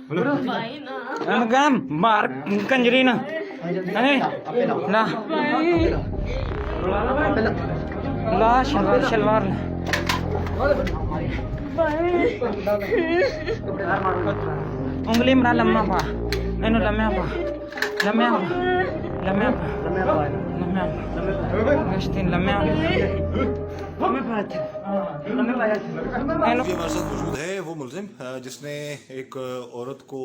भाई ना अनगम मार कंजरी ना अरे ला ला शलवार शलवार उंगली मरा लम्मा पा इन्हू लम्या पा लम्या पा लम्या पा लम्या गश्तीन लम्या हमारे साथ मौजूद है वो मुलजिम जिसने एक औरत को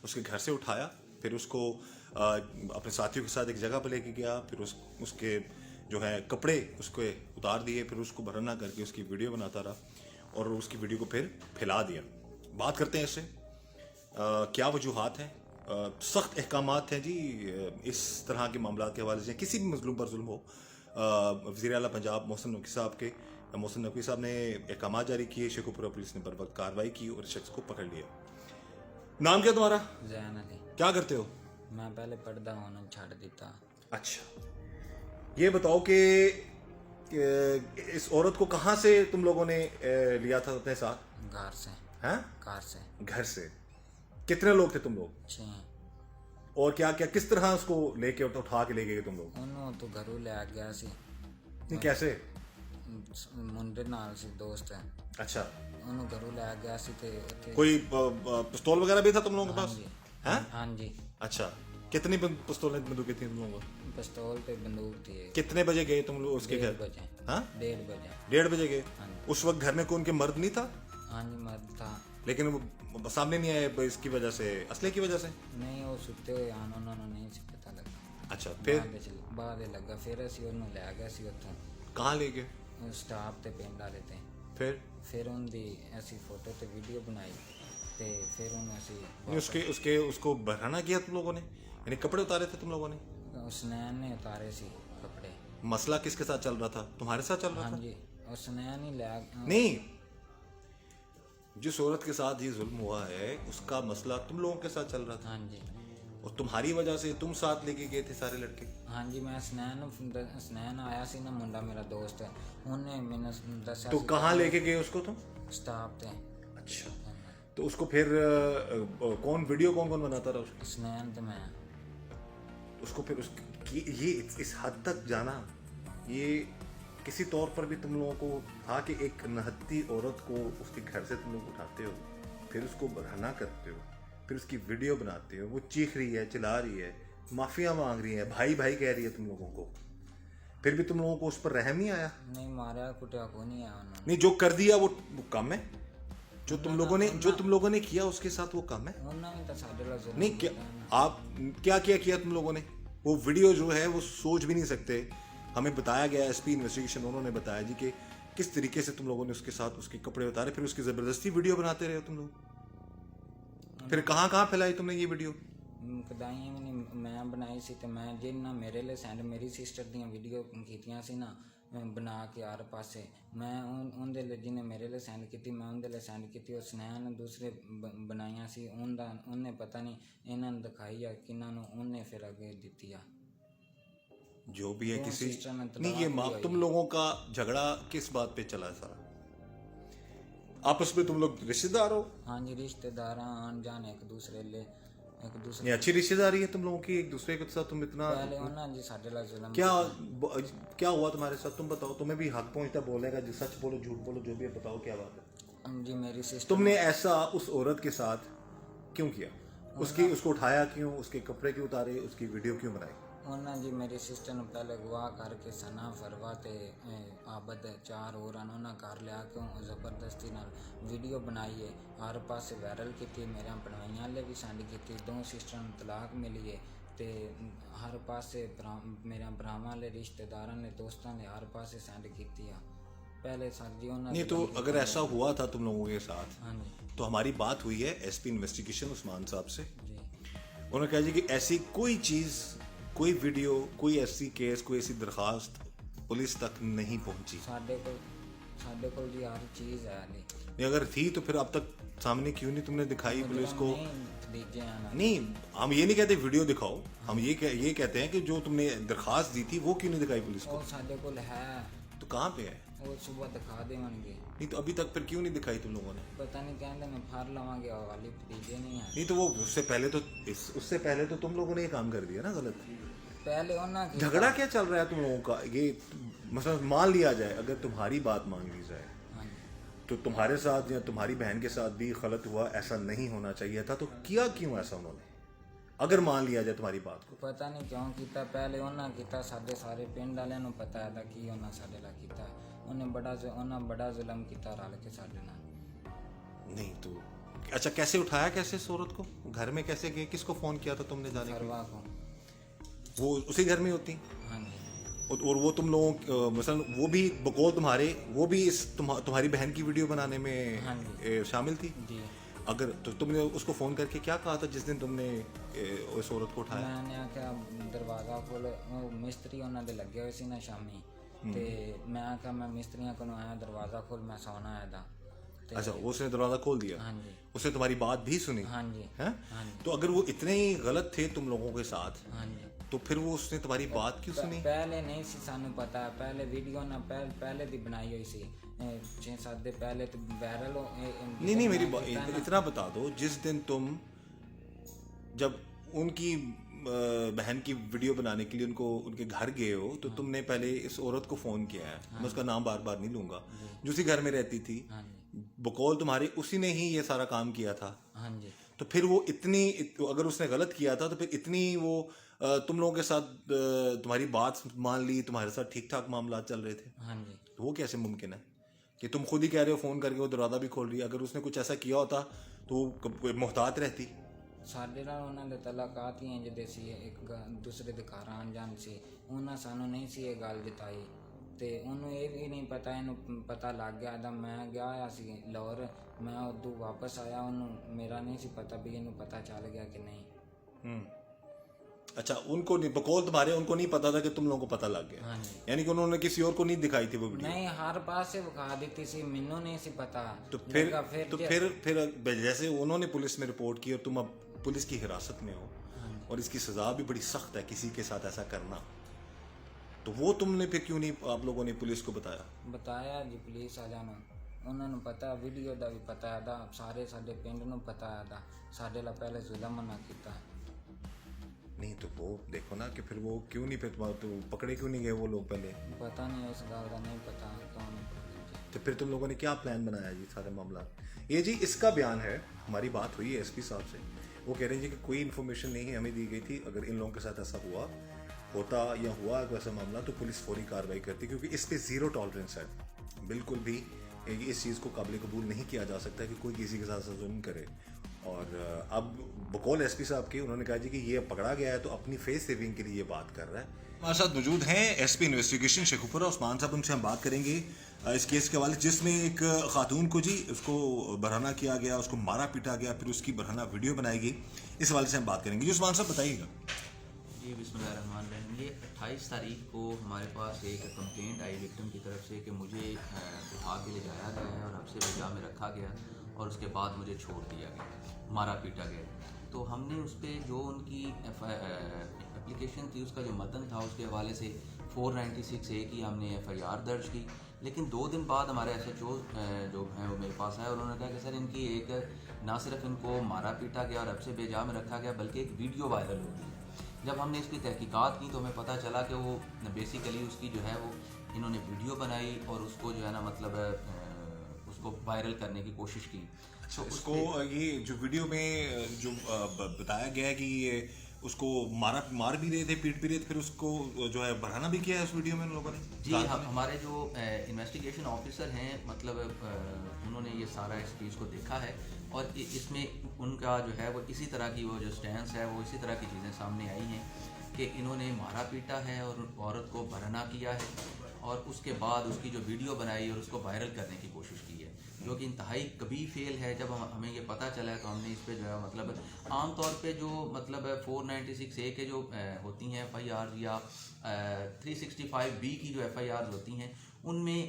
उसके घर से उठाया, फिर उसको अपने साथियों के साथ एक जगह पर लेके गया, फिर उसके जो है कपड़े उसके उतार दिए, फिर उसको भरना करके उसकी वीडियो बनाता रहा और उसकी वीडियो को फिर फैला दिया। बात करते हैं इससे क्या वजूहात हैं। सख्त अहकामात हैं जी इस तरह के मामला के हवाले से। किसी भी मजलूम पर जुल्म हो, वज़ीर आला पंजाब मोहसिन नकवी साहब ने अहकाम जारी किए, शेखुपुरा पुलिस ने बर वक्त कार्रवाई की और शख्स को पकड़ लिया। नाम क्या तुम्हारा? जैन अली। क्या करते हो? मैं पहले पढ़दा होना छाड़ दिता। अच्छा, ये बताओ कि इस औरत को कहाँ से तुम लोगों ने लिया था अपने साथ? घर से। हैं? कार से। घर से। कितने लोग थे तुम लोग? 6। और क्या क्या किस तरह उसको लेके उठा के ले गए तुम लोग? ਉਹਨੂੰ तो घरों ले आ गया सी। नहीं, कैसे? मुंडे नाल सी दोस्त है। अच्छा, ਉਹਨੂੰ घरों ले आ गया सी ते कोई पिस्तौल वगैरह भी था तुम लोगों के पास? हैं? हाँ जी। अच्छा, कितनी पिस्तौलें बंदूकें थी तुम लोगों को? पिस्तौल पे बंदूक थी। कितने बजे गए तुम लोग उसके घर? 1:30 बजे। हाँ, 1:30 बजे। 1:30 बजे गए। हाँ जी। उस वक्त घर में कौन के मर्द नहीं था? हाँ जी मर्द था। लेकिन वो सामने नहीं आए इसकी वजह से, असले की वजह से? नहीं वो सुते हुए आन उन्होंने नहीं सी पता लगा। अच्छा, फिर बाद लगा फिर ਅਸੀਂ ਉਹਨੂੰ ਲੈ ਗਿਆ ਸੀ ਉੱਥੋਂ। कहाँ ले गए? ਸਟਾਫ ਤੇ ਪਿੰਡ ਵਾਲੇ ਤੇ फिर ਉਹਦੀ ਅਸੀਂ ਫੋਟੋ ਤੇ ਵੀਡੀਓ ਬਣਾਈ ਤੇ ਫਿਰ ਉਹਨੂੰ ਅਸੀਂ उसको बहाना किया तुम लोगों ने, यानी कपड़े उतारे थे तुम लोगों ने? ਉਸਨैन ने उतारे सी कपड़े। मसला किसके साथ चल रहा था? तुम्हारे साथ चल रहा हाँ था? जी, उस्नैन ही ले नहीं, जिस औरत के साथ ये जुल्म हुआ है उसका मसला तुम लोगों के साथ चल रहा था हाँ जी। और तुम्हारी वजह से तुम साथ लेके गए थे सारे लड़के? हाँ जी, मैं स्नैन आया सी ना मुंडा मेरा दोस्त है, उन्हें मैंने दसा तो कहाँ लेके गए उसको तुम? स्टाफ थे। अच्छा, तो उसको फिर कौन बनाता रहा उसको? स्नैन तो मैं उसको फिर ये इस हद तक जाना, ये किसी तौर पर भी तुम लोगों को था कि एक नहत्ती औरत को उसके घर से तुम लोग उठाते हो, फिर उसको बहाना करते हो, फिर उसकी वीडियो बनाते हो, वो चीख रही है, चिल्ला रही है, माफिया मांग रही है, भाई भाई कह रही है तुम लोगों को, फिर भी तुम लोगों को उस पर रहम नहीं आया? नहीं मारा कुटिया को नहीं आया उन्होंने। नहीं, जो कर दिया वो कम है? जो तुम लोगों ने किया उसके साथ वो कम है? उन्होंने तो साढ़े लाख नहीं, क्या आप क्या किया तुम लोगों ने? वो वीडियो जो है वो सोच भी नहीं सकते। हमें बताया गया, एसपी इन्वेस्टिगेशन उन्होंने बताया जी कि किस तरीके से तुम लोगों ने उसके साथ उसके कपड़े उतारे, फिर उसकी जबरदस्ती वीडियो बनाते रहे तुम लोग। फिर कहाँ फैलाई तुमने ये वीडियो? कदाई भी नहीं मैं बनाई सी ते मैं जिन्ना मेरे लिए सेंड मेरी सिस्टर दी वीडियो कीतियां सी ना बना के हर पासे, मैं उनदे लिए जिन्हें मेरे लिए सेंड की मैं उनदे लिए सेंड की और स्नैन दूसरे बनाइया सी उन्हें पता नहीं इन्होंने दिखाई या किन्होंने उन्हें फिर आगे दी आ। जो भी है किसी नहीं, ये तलाक तुम लोगों का झगड़ा किस बात पे चला है सारा? आपस में तुम लोग रिश्तेदार हो? हाँ जी, रिश्तेदार आन जान एक दूसरे ले एक दूसरे। ये अच्छी रिश्तेदारी है तुम लोगों की एक दूसरे के साथ? तुम इतना पहले उन्होंने जी साढ़े लाख जुल्म क्या हुआ तुम्हारे साथ? तुम बताओ, तुम्हें भी हक पहुंचता बोलने का, जो सच बोलो झूठ बोलो जो भी है, बताओ क्या बात है? जी मेरी सिस्टर। तुमने ऐसा उस औरत के साथ क्यों किया? उसको उठाया क्यों? उसके कपड़े क्यों उतारे? उसकी वीडियो क्यों बनाई? उन्होंने जी मेरी सिस्टर ने पहले गवाह करके सना फरवा ते आबद 4 और उन्होंने घर लिया क्यों जबरदस्ती नाल वीडियो बनाई है, हर पास वायरल की, मेरे पढ़वाइयां ले भी सेंड की, 2 सिस्टर ने तलाक मिली है ते हर पास मेरे भरावां ले रिश्तेदारां ने दोस्तां ने हर पास सेंड की पहले सर जी उन्होंने। नहीं, तो अगर ऐसा हुआ था तुम लोगों के साथ, हाँ जी, तो हमारी बात हुई है एसपी इन्वेस्टिगेशन उस्मान साहब से। जी उन्होंने कहा जी कि ऐसी कोई चीज़, कोई वीडियो, कोई ऐसी केस, कोई ऐसी दरखास्त पुलिस तक नहीं पहुंची। साढ़े को जी हर चीज़ है नहीं, अगर थी तो फिर अब तक सामने क्यों नहीं तुमने दिखाई पुलिस को? नहीं, हम ये नहीं कहते वीडियो दिखाओ, हम ये कहते हैं कि जो तुमने दरखास्त दी थी वो क्यों नहीं दिखाई पुलिस को? साढ़े को है तो कहाँ पे है? वो सुबह दिखा देंगे। नहीं तो अभी तक फिर क्यों नहीं दिखाई तुम लोगों ने? पता नहीं कहते मैं फार लवांगे और वाली फ्रीजे नहीं है। नहीं तो वो उससे पहले तो तुम लोगों ने ये काम कर दिया ना गलत। पहले उन्होंने किया। झगड़ा क्या चल रहा है तुम लोगों का? ये मतलब मान लिया जाए, अगर तुम्हारी बात मान ली जाए हाँ जी। तो तुम्हारे साथ या तुम्हारी बहन के साथ भी गलत हुआ, ऐसा नहीं होना चाहिए था, तो किया क्यों ऐसा उन्होंने? अगर मान लिया जाए तुम्हारी बात को। पता नहीं क्यों किया। पहले उन्होंने किया, साढ़े सारे पिंड वाले ਨੂੰ पता है कि उन्होंने साढ़े ला किया। उन्हें बड़ा जुल्म किया रल के साढ़े नाल। नहीं तो अच्छा, कैसे उठाया कैसे इस औरत को? घर में कैसे गए? किसको फोन किया था तुमने जाने के लिए? फरवा को। वो उसी घर में होती? हाँ जी। और वो तुम लोगों मसलन वो भी बकौल तुम्हारे, वो भी इस तुम्हारी बहन की वीडियो बनाने में हाँ जी। शामिल थी? जी। अगर तो तुमने उसको फोन करके क्या कहा था जिस दिन तुमने उस औरत को उठाया? मैंने आख्या दरवाजा खोल, वो मिस्त्री उन्होंने लगे हुए सी ना शामी, ते मैं आख्या मैं मिस्त्रियों को आया दरवाजा खोल, मैं सोना आया था। अच्छा, उसने दरवाजा खोल दिया? हाँ जी। उसने तुम्हारी बात भी सुनी? हाँ जी। हैं? हाँ जी। तो अगर वो इतने ही गलत थे तुम लोगों के साथ, हाँ जी। तो फिर वो उसने तुम्हारी बात क्यों सुनी? पहले नहीं सी सानू पता, पहले वीडियो ना पहले दी बनाई हुई सी 6-7 दिन पहले तो वायरल हो। नहीं मेरी इतना बता दो, जिस दिन तुम जब उनकी बहन की वीडियो बनाने के लिए उनके घर गए हो, तो तुमने पहले इस औरत को फोन किया है, मैं उसका नाम बार बार नहीं लूंगा, जो उसी घर में रहती थी, हाँ जी। बकौल तुम्हारी उसी ने ही ये सारा काम किया था। हाँ जी। तो फिर वो अगर उसने गलत किया था तो फिर इतनी वो तुम लोगों के साथ तुम्हारी बात मान ली, तुम्हारे साथ ठीक ठाक मामला चल रहे थे, हाँ जी। तो वो कैसे मुमकिन है कि तुम खुद ही कह रहे हो फोन करके वो दरवाजा भी खोल रही है? अगर उसने कुछ ऐसा किया होता तो वो मोहतात रहती। ਸਾਡੇ ਨਾਲ ਉਹਨਾਂ ਦੇ ਤਲਾਕਾਤ ਹੀ ਇੰਜ ਦੇ ਸੀ, ਇੱਕ ਦੂਸਰੇ ਦੇ ਘਰ ਆਉਣ ਜਾਣ ਸੀ। ਉਹਨਾਂ ਸਾਨੂੰ ਨਹੀਂ ਸੀ ਇਹ ਗੱਲ ਜਤਾਈ, ਤੇ ਉਹਨੂੰ ਇਹ ਵੀ ਨਹੀਂ ਪਤਾ, ਇਹਨੂੰ ਪਤਾ ਲੱਗ ਗਿਆ ਤਾਂ ਮੈਂ ਗਿਆ ਹੋਇਆ ਸੀ ਲਾਹੌਰ, ਮੈਂ ਉਦੋਂ ਵਾਪਸ ਆਇਆ, ਉਹਨੂੰ ਮੇਰਾ ਨਹੀਂ ਸੀ ਪਤਾ ਵੀ ਇਹਨੂੰ ਪਤਾ ਚੱਲ ਗਿਆ ਕਿ नहीं। अच्छा, उनको नहीं, बकौल तुम्हारे उनको नहीं पता था कि तुम लोगों को पता लग गया? हाँ जी। यानी कि उन्होंने किसी और को नहीं दिखाई थी वो वीडियो? नहीं, हर पास से विखा देती सी, मैनू नहीं सी पता। तो फिर लगा फिर जैसे उन्होंने पुलिस में रिपोर्ट की और तुम अब पुलिस की हिरासत में हो और इसकी सजा भी बड़ी सख्त है किसी के साथ ऐसा करना, तो वो तुमने फिर क्यों नहीं आप लोगों ने पुलिस को बताया जी पुलिस वालिਆਂ ਨੂੰ, ਉਹਨਾਂ ਨੂੰ ਪਤਾ, ਵੀਡੀਓ ਦਾ ਵੀ ਪਤਾ ਹੈ ਦਾ, ਸਾਰੇ ਸਾਡੇ ਪਿੰਡ ਨੂੰ ਪਤਾ ਹੈ ਦਾ, ਸਾਡੇ ਨਾਲ ਪਹਿਲੇ ਜ਼ੁਲਮ ਨਾ ਕੀਤਾ। नहीं तो वो देखो ना कि फिर वो क्यों नहीं, फिर तो पकड़े क्यों नहीं गए वो लोग पहले? पता नहीं, इस गल का नहीं पता कौन। तो फिर तुम लोगों ने क्या प्लान बनाया जी सारे मामला? ये जी इसका बयान है, हमारी बात हुई है एसपी साहब से, वो कह रहे हैं जी कि कोई इन्फॉर्मेशन नहीं हमें दी गई थी, अगर इन लोगों के साथ ऐसा होता या हुआ वैसा मामला तो पुलिस फौरी कार्रवाई करती, क्योंकि इस पे ज़ीरो टॉलरेंस है। बिल्कुल भी इस चीज़ को काबिल कबूल नहीं किया जा सकता कि कोई किसी के साथ जुल्म करे। और अब बकौल एसपी साहब की, उन्होंने कहा जी कि ये पकड़ा गया है तो अपनी फेस सेविंग के लिए ये बात कर रहा है। हमारे साथ मौजूद हैं एसपी इन्वेस्टिगेशन शेखुपुरा उस्मान साहब, उनसे हम बात करेंगे इस केस के हवाले, जिसमें एक खातून को जी उसको बरहना किया गया, उसको मारा पीटा गया, फिर उसकी बरहना वीडियो बनाई गई, इस हवाले से हम बात करेंगे। जी उस्मान साहब बताइएगा। जी बिस्मिल्लाहिर्रहमानिर्रहीम। ये 28 तारीख को हमारे पास एक कंप्लेंट आई विक्टिम की तरफ से कि मुझे उठा के ले जाया गया है और हफ्से बेजा में रखा गया और उसके बाद मुझे छोड़ दिया गया, मारा पीटा गया। तो हमने उस पर जो उनकी एप्लीकेशन थी, उसका जो मतन था, उसके हवाले से 496A की हमने FIR दर्ज की। लेकिन 2 दिन बाद हमारे SHO जो हैं वो मेरे पास आए और उन्होंने कहा कि सर इनकी एक ना सिर्फ इनको मारा पीटा गया और हफ्से बेजा में रखा गया, बल्कि एक वीडियो वायरल हो गई। जब हमने इसकी तहकीकात की तो हमें पता चला कि वो बेसिकली उसकी जो है वो इन्होंने वीडियो बनाई और उसको जो है ना मतलब उसको वायरल करने की कोशिश की। तो उसको ये जो वीडियो में जो बताया गया है कि ये उसको मार भी रहे थे, पीट भी रहे थे, फिर उसको जो है बढ़ाना भी किया है उस वीडियो में उन लोगों ने? जी हमारे जो इन्वेस्टिगेशन ऑफिसर हैं, मतलब उन्होंने ये सारा इस चीज़ को देखा है और इसमें उनका जो है वो इसी तरह की वो जो स्टैंस है वो इसी तरह की चीज़ें सामने आई हैं कि इन्होंने मारा पीटा है और औरत को बरहना किया है और उसके बाद उसकी जो वीडियो बनाई और उसको वायरल करने की कोशिश की है, जो कि इंतहाई कभी फेल है। जब हमें ये पता चला है तो हमने इस पे जो है मतलब आम तौर पे जो मतलब 496A के जो होती हैं FIR या 365B की जो FIR होती हैं, उनमें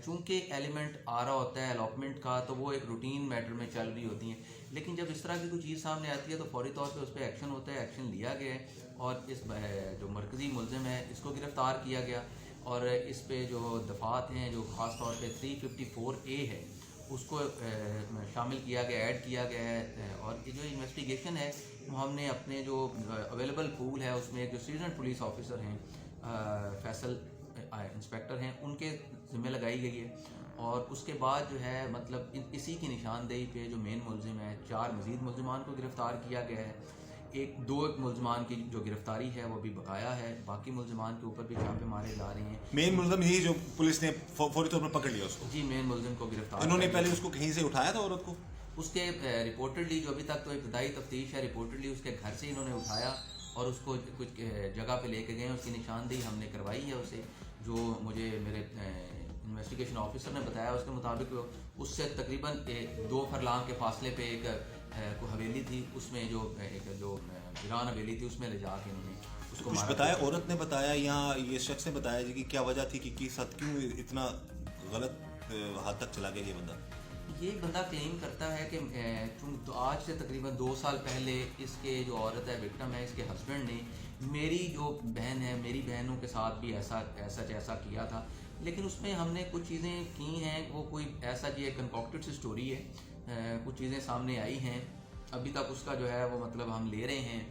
चूँकि एलिमेंट आ रहा होता है अलॉटमेंट का, तो वो एक रूटीन मैटर में चल रही होती हैं। लेकिन जब इस तरह की कोई चीज़ सामने आती है तो फौरी तौर पे उस पर एक्शन होता है, एक्शन लिया गया है और इस जो मरकज़ी मुलज़िम है इसको गिरफ़्तार किया गया। और इस पे जो दफात हैं जो ख़ास तौर पे 354A है उसको शामिल किया गया, ऐड किया गया है। और ये जो इन्वेस्टिगेशन है वो हमने अपने जो अवेलेबल पूल है उसमें एक जो सीजन पुलिस ऑफिसर हैं फैसल इंस्पेक्टर हैं उनके ज़िम्मे लगाई गई है। और उसके बाद जो है मतलब इसी की निशानदेही पे जो मेन मुलजिम है 4 मज़ीद मुलजिमान को गिरफ़्तार किया गया है। दो मुलजमान की जो गिरफ्तारी है वो भी बकाया है, बाकी मुलजमान के ऊपर भी छापे मारे जा रहे हैं। मेन मुलजिम यही जो पुलिस ने फौरी तौर पर पकड़ लिया उसको? जी, मेन मुलजिम को गिरफ्तार। इन्होंने पहले उसको कहीं से उठाया था औरत को? उसके रिपोर्टेडली जो अभी तक तो इब्तदाई तफ्तीश है, रिपोर्टेडली उसके घर से इन्होंने उठाया और उसको कुछ जगह पे लेके गए, उसकी निशानदेही हमने करवाई है उसे। जो मुझे मेरे इन्वेस्टिगेशन ऑफिसर ने बताया उसके मुताबिक उससे तकरीबन 2 फरलांग के फासले पे एक हवेली थी, उसमें जो वीरान हवेली थी उसमें ले जाके उन्होंने उसको कुछ बताया? औरत ने बताया या ये शख्स ने बताया जी कि क्या वजह थी कि किस हद क्यों इतना गलत हाथ तक चला गया ये बंदा? ये बंदा क्लेम करता है कि तो आज से तकरीबन 2 साल पहले इसके जो औरत है विक्टिम है इसके हस्बैंड ने मेरी जो बहन है मेरी बहनों के साथ भी ऐसा किया था, लेकिन उसमें हमने कुछ चीज़ें की हैं, वो कोई ऐसा जी एक कंकॉक्टेड सी स्टोरी है, कुछ चीज़ें सामने आई हैं, अभी तक उसका जो है वो मतलब हम ले रहे हैं।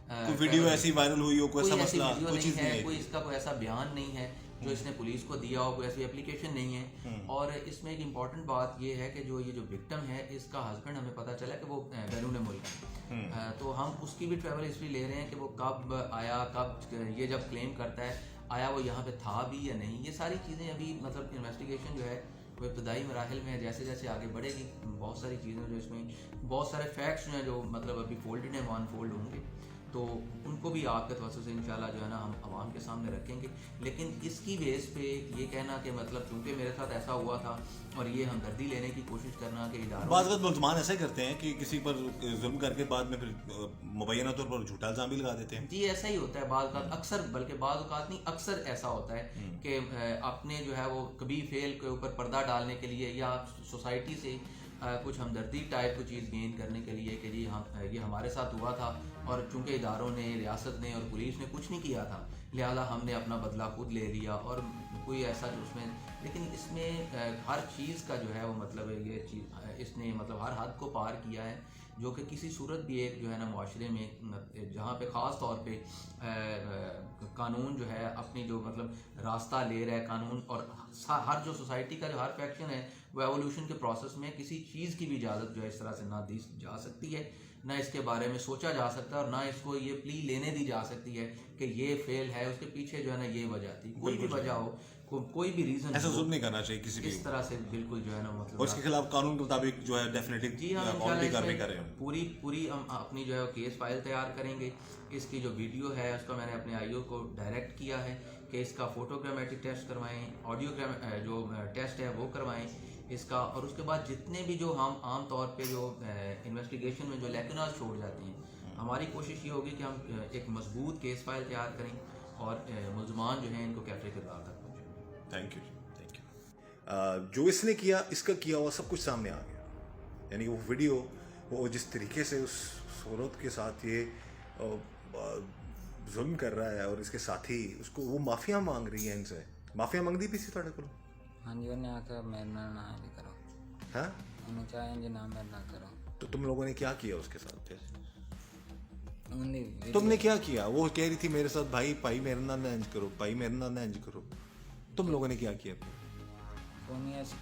कोई वीडियो ऐसी वायरल हुई हो, कोई ऐसा मसला, कोई चीज़ नहीं है, कोई इसका कोई ऐसा बयान नहीं है जो इसने पुलिस को दिया हो, कोई ऐसी एप्लीकेशन नहीं है। और इसमें एक इम्पॉर्टेंट बात ये है कि ये जो विक्टिम है इसका हस्बैंड हमें पता चला कि वो बैरून मुल्क है, तो हम उसकी भी ट्रैवल हिस्ट्री ले रहे हैं कि वो कब आया, कब ये जब क्लेम करता है आया वो यहाँ पे था भी या नहीं। ये सारी चीज़ें अभी मतलब इन्वेस्टिगेशन जो है वो इब्तदाई मराहिल में, जैसे जैसे आगे बढ़ेगी बहुत सारी चीज़ें जो इसमें बहुत सारे फैक्ट्स जो हैं जो मतलब अभी फोल्डेड हैं वो अनफोल्ड होंगे, तो उनको भी आपके तवज्जो से इंशाल्लाह जो है ना हम आवाम के सामने रखेंगे। लेकिन इसकी बेस पे ये कहना कि मतलब क्योंकि मेरे साथ ऐसा हुआ था और ये हमदर्दी लेने की कोशिश करना कि इदारों बाज़ मुलजमान ऐसा करते हैं कि किसी पर जुल्म करके बाद में फिर मुबैना तौर पर झूठा इल्ज़ाम भी लगा देते हैं। जी ऐसा ही होता है बाज़ अक्सर, बल्कि बाज़ औक़ात नहीं अक्सर ऐसा होता है कि अपने जो है वो कभी फेल के ऊपर पर्दा डालने के लिए या सोसाइटी से कुछ हमदर्दी टाइप की चीज़ गेन करने के लिए कि जी ये हमारे साथ हुआ था और चूंकि इदारों ने, रियासत ने और पुलिस ने कुछ नहीं किया था लिहाजा हमने अपना बदला खुद ले लिया और कोई ऐसा जो उसमें, लेकिन इसमें हर चीज़ का जो है वो मतलब ये चीज़ इसने मतलब हर हद को पार किया है, जो कि किसी सूरत भी एक जो है ना मुआशरे में जहाँ पे ख़ास तौर पे कानून जो है अपनी जो मतलब रास्ता ले रहा है कानून, और हर जो सोसाइटी का जो हर फैक्शन है वो एवोल्यूशन के प्रोसेस में किसी चीज़ की भी इजाज़त जो है इस तरह से ना दी जा सकती है, ना इसके बारे में सोचा जा सकता है और ना इसको ये प्ली लेने दी जा सकती है कि ये फेल है, उसके पीछे जो है ना ये वजह थी, कोई भी वजह हो, कोई भी रीज़न ऐसा जुल्म नहीं करना चाहिए किसी भी इस तरह से, बिल्कुल जो है ना मतलब और इसके खिलाफ कानून के मुताबिक जो है डेफिनेटली जी हम ऑलरेडी कार्रवाई कर रहे हैं। पूरी हम अपनी जो है केस फाइल तैयार करेंगे। इसकी जो वीडियो है उसका मैंने अपने आईओ को डायरेक्ट किया है कि इसका फोटोग्रामेट्रिक टेस्ट करवाएं, ऑडियो जो टेस्ट है वो करवाएं इसका, और उसके बाद जितने भी जो हम आम तौर पे जो इन्वेस्टिगेशन में जो लैकुनास छोड़ जाते हैं, हमारी कोशिश ये होगी कि हम एक मजबूत केस फाइल तैयार करें और मुलजमान जो हैं इनको कैफे किरदार तक पहुँचाएं। Thank you. जो इसने किया, इसका किया हुआ सब कुछ सामने आ गया, यानी वो वीडियो, वो जिस तरीके से उस औरत के साथ ये जुल्म कर रहा है और इसके साथी उसको वो माफिया मांग रही है, इनसे माफिया मंगदी भी सी ਤੁਹਾਡੇ ਕੋਲ? हाँ जी, उन्हें आकर मेरे ना इंज करो। हाँ, उन्हें चाहे इंज ना मेरे ना करो। तो तुम लोगों ने क्या किया उसके साथ? उन्हें तुमने क्या किया? वो कह रही थी मेरे साथ भाई मेरे नाल इंज करो, भाई मेरे नाल इंज करो। तुम लोगों ने क्या किया?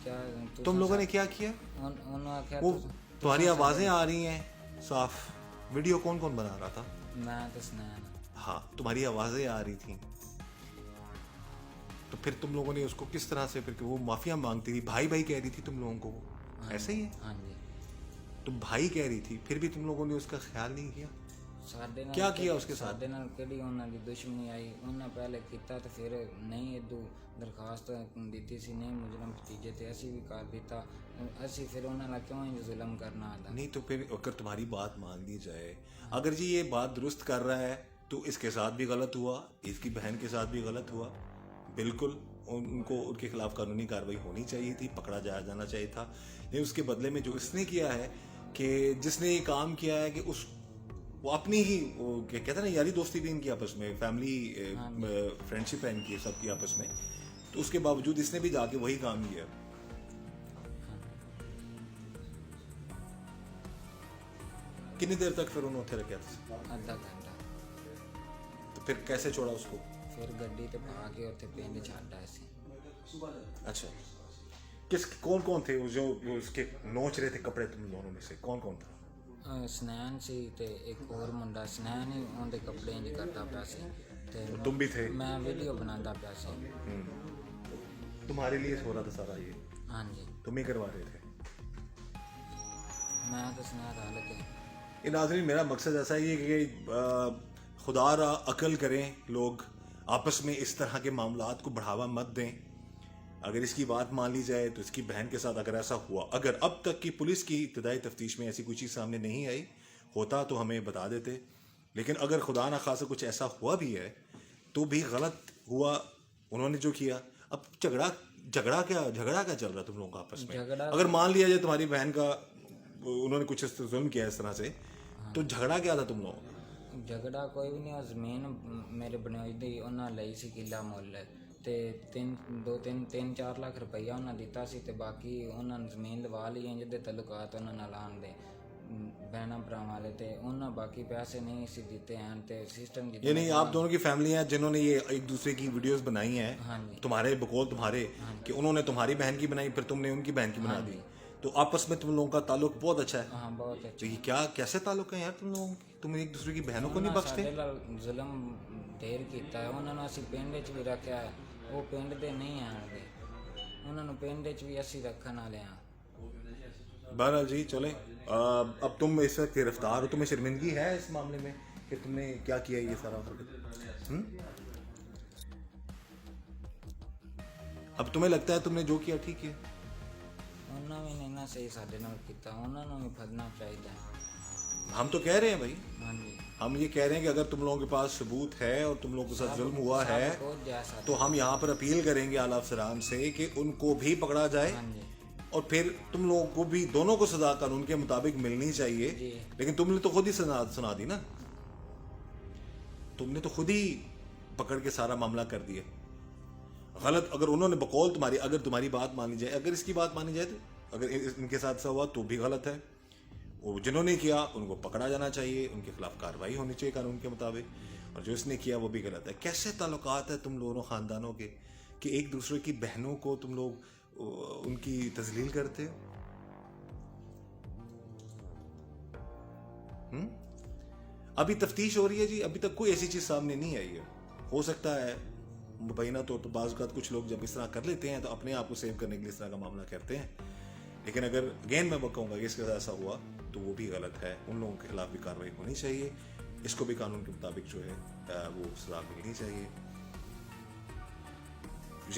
क्या तुम लोगों ने क्या किया? वो तुम्हारी आवाजें आ रही हैं साफ, वीडियो कौन कौन बना रहा था? मैं तो स्नैन। हाँ, तुम्हारी आवाजें आ रही थी, तो फिर तुम लोगों ने उसको किस तरह से, फिर वो माफिया मांगती थी, भाई कह रही थी तुम लोगों को, वो ऐसे ही है? हाँ जी, तुम भाई कह रही थी, फिर भी तुम लोगों ने उसका ख्याल नहीं किया? क्या किया उसके साथ? साडे नाल केड़ी उन्हां दी दुश्मनी आई, उन्हें पहले किया तो फिर नहीं इदू दरखास्त दी सी, नहीं मुजरम भतीजे थे असी भी कर दिता, असी फिर उन्हें क्यों जुल्म करना आता? नहीं तो फिर अगर तुम्हारी बात मान ली जाए, अगर जी ये बात दुरुस्त कर रहा है तो इसके साथ भी गलत हुआ, इसकी बहन के साथ भी गलत हुआ, बिल्कुल उनको उनके खिलाफ कानूनी कार्रवाई होनी चाहिए थी, पकड़ा जाना चाहिए था। लेकिन उसके बदले में जो इसने किया है कि जिसने ये काम किया है कि वो अपनी ही कहते हैं ना यारी दोस्ती भी इनकी आपस में, फैमिली फ्रेंडशिप है इनकी सबकी आपस में, तो उसके बावजूद इसने भी जाके वही काम किया। कितनी देर तक फिर उन्होंने उत्थे रखा था? आधा घंटा। तो फिर कैसे छोड़ा उसको? फिर गड्डी ते पा के उत्थे पिंड छड्ड आए सी। अच्छा, कौन कौन थे वो उसके नोच रहे थे कपड़े तुम दोनों में से? कौन कौन था? स्नैन सी ते एक और मुंडा, स्नैन ही उनके कपड़े इंज करता पिया सी ते तुम भी थे? मैं वीडियो बनाता पिया सी। तुम्हारे लिए हो रहा था सारा ये? हाँ जी, तुम ही करवा रहे थे? मैं तो स्नैन डाल के। ये नाज़रीन, मेरा मकसद ऐसा ही है कि खुदा रा अकल करें लोग, आपस में इस तरह के मामलात को बढ़ावा मत दें। अगर इसकी बात मान ली जाए तो इसकी बहन के साथ अगर ऐसा हुआ, अगर अब तक की पुलिस की इब्तदाई तफ्तीश में ऐसी कोई चीज़ सामने नहीं आई होता तो हमें बता देते, लेकिन अगर खुदा ना खासा कुछ ऐसा हुआ भी है तो भी गलत हुआ उन्होंने जो किया। अब झगड़ा क्या चल रहा है तुम लोगों का आपस में? अगर मान लिया जाए तुम्हारी बहन का उन्होंने कुछ जुल्म किया इस तरह से, तो झगड़ा क्या था तुम लोगों का? झगड़ा कोई भी नहीं, जमीन मेरे बनोई दी उन्होंने लई सी किला मुੱਲ ਤੇ 3-4 ਲੱਖ ਰੁਪਈਆ ਉਹਨਾਂ ਦਿੱਤਾ ਸੀ ਤੇ ਬਾਕੀ ਉਹਨਾਂ ਨੇ ਜ਼ਮੀਨ ਲਵਾ ਲਈ ਇੰਜ ਦੇ ਤਲੁਕਾਤ ਉਹਨਾਂ ਨਾਲ ਆਉਣ ਦੇ बहना भरावां वाले थे, उन्होंने बाकी पैसे नहीं सी दिते हैं ते सिस्टम ये नहीं, आप दोनों की फैमिली है जिन्होंने ये एक दूसरे की वीडियोस बनाई हैं। हाँ जी। तुम्हारे बकौल तुम्हारे कि उन्होंने तुम्हारी बहन की बनाई फिर तुमने उनकी बहन की बना दी, तो आपस में तुम लोगों का ताल्लुक बहुत अच्छा है। हाँ बहुत अच्छा। तो ये क्या कैसे ताल्लुक है यार तुम लोगों के? तुम एक दूसरे की बहनों को नहीं बख्शते? जुल्म ढेर कीता है उन्होंने, असी पिंड च भी रखा है, वो पिंड दे नहीं आते, उन्होंने पिंड च भी असी रखने वाले हैं। बहरहाल जी चले, अब तुम इस वक्त गिरफ्तार हो, तुम्हें शर्मिंदगी है इस मामले में कि तुमने क्या किया ये सारा? अब तुम्हें लगता है तुमने जो किया ठीक है? उन्होंने भी नहीं ना सही साडे नाल कीता, उन्होंने भी फड़ना चाहिए। हम तो कह रहे हैं भाई, हाँ जी, हम ये कह रहे हैं कि अगर तुम लोगों के पास सबूत है और तुम लोगों के साथ जुल्म हुआ है तो हम यहाँ पर अपील करेंगे आला अफसरान से कि उनको भी पकड़ा जाए। हाँ जी, और फिर तुम लोगों को भी दोनों को सजा कानून के मुताबिक मिलनी चाहिए। लेकिन तुमने तो खुद ही सुना दी ना, तुमने तो खुद ही पकड़ के सारा मामला कर दिया गलत। अगर उन्होंने बकौल तुम्हारी, अगर तुम्हारी बात मानी जाए, अगर इसकी बात मानी जाए, तो अगर इनके साथ ऐसा हुआ तो भी गलत है। वो जिन्होंने किया उनको पकड़ा जाना चाहिए, उनके खिलाफ कार्रवाई होनी चाहिए कानून के मुताबिक, और जो इसने किया वो भी गलत है। कैसे ताल्लुकात है तुम दोनों खानदानों के कि एक दूसरे की बहनों को तुम लोग उनकी तजलील करते हो? अभी तफ्तीश हो रही है जी, अभी तक कोई ऐसी चीज सामने नहीं आई है। हो सकता है मुबैना तौर पर बाज़ औक़ात कुछ लोग जब इस तरह कर लेते हैं तो अपने आप को सेव करने के लिए इस तरह का मामला करते हैं, लेकिन अगर अगेन मैं कहूँगा कि इसके साथ ऐसा हुआ तो वो भी गलत है। उन लोगों के खिलाफ भी कार्रवाई होनी चाहिए, इसको भी कानून के मुताबिक जो है वो सजा मिलनी चाहिए।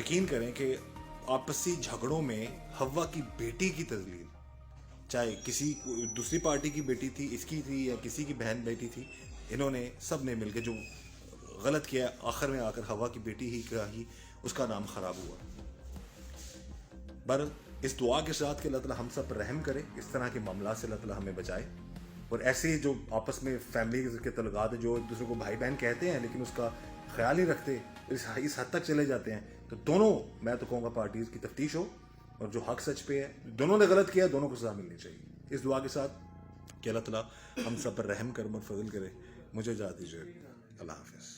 यकीन करें कि आपसी झगड़ों में हवा की बेटी की तजलील, चाहे किसी दूसरी पार्टी की बेटी थी, इसकी थी या किसी की बहन बेटी थी, इन्होंने सब ने मिलकर जो गलत किया आखिर में आकर हवा की बेटी ही का ही उसका नाम खराब हुआ। पर इस दुआ के साथ कि अल्लाह ताला हम सब पर रहम करे, इस तरह के मामला से अल्लाह ताला हमें बचाए। और ऐसे जो आपस में फैमिली के तल्लुकात है, जो एक दूसरे को भाई बहन कहते हैं लेकिन उसका ख्याल नहीं रखते, इस हद तक चले जाते हैं, तो दोनों, मैं तो कहूँगा पार्टीज की तफ्तीश हो और जो हक सच पे है, दोनों ने गलत किया, दोनों को सजा मिलनी चाहिए। इस दुआ के साथ कि अल्लाह ताला हम सब पर रहम कर और फजल करे। मुझे इजाज़त दीजिए, अल्लाह हाफ़िज़।